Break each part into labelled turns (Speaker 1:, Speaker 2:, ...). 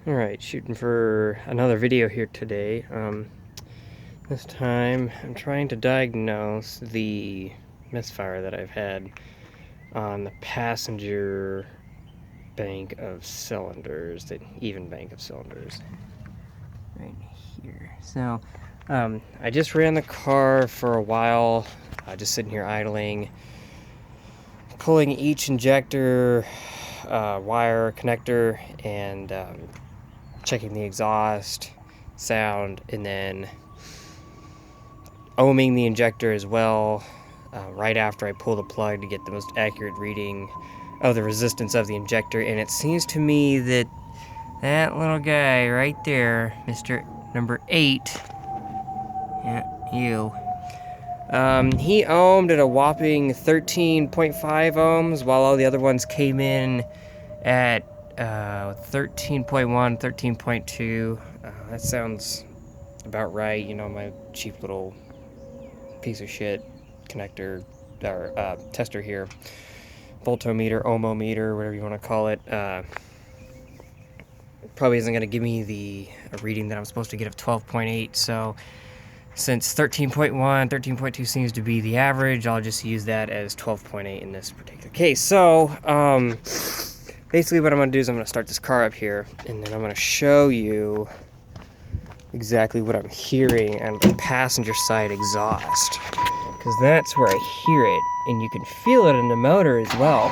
Speaker 1: Alright, shooting for another video here today. This time I'm trying to diagnose the misfire that I've had on the passenger bank of cylinders, the even bank of cylinders. Right here. So, I just ran the car for a while, just sitting here idling, pulling each injector, wire, connector, and checking the exhaust sound, and then ohming the injector as well right after I pull the plug to get the most accurate reading of the resistance of the injector. And it seems to me that that little guy right there, Mr. Number 8, yeah, you, he ohmed at a whopping 13.5 ohms, while all the other ones came in at 13.1, 13.2. That sounds about right. You know, my cheap little piece of shit connector or tester here, voltometer, ohmometer, whatever you want to call it, probably isn't going to give me the reading that I'm supposed to get of 12.8. So since 13.1, 13.2 seems to be the average, I'll just use that as 12.8 in this particular case. So basically what I'm going to do is I'm going to start this car up here, and then I'm going to show you exactly what I'm hearing on the passenger side exhaust, because that's where I hear it, and you can feel it in the motor as well.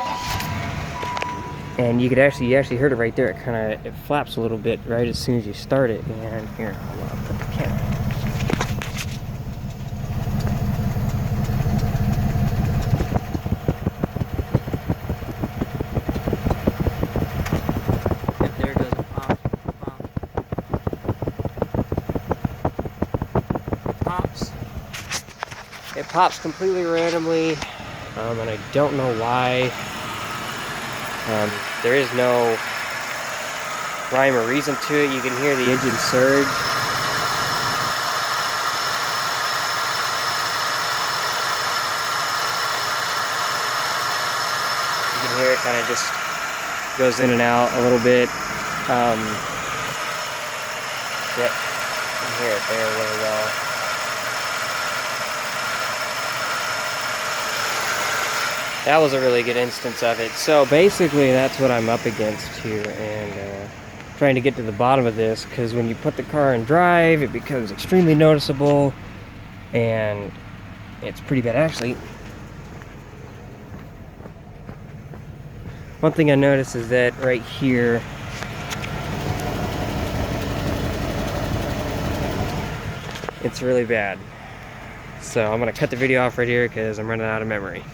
Speaker 1: And you actually heard it right there. It flaps a little bit right as soon as you start it. And here, hold on, I'll put the camera. There goes a pop. Pops. It pops completely randomly, and I don't know why. There is no rhyme or reason to it. You can hear the engine surge. You can hear it kind of just goes in and out a little bit. Yep, you can hear it there really well. That was a really good instance of it. So basically that's what I'm up against here, and trying to get to the bottom of this, because when you put the car in drive, it becomes extremely noticeable, and it's pretty bad. Actually, one thing I noticed is that right here, it's really bad. So I'm gonna cut the video off right here because I'm running out of memory.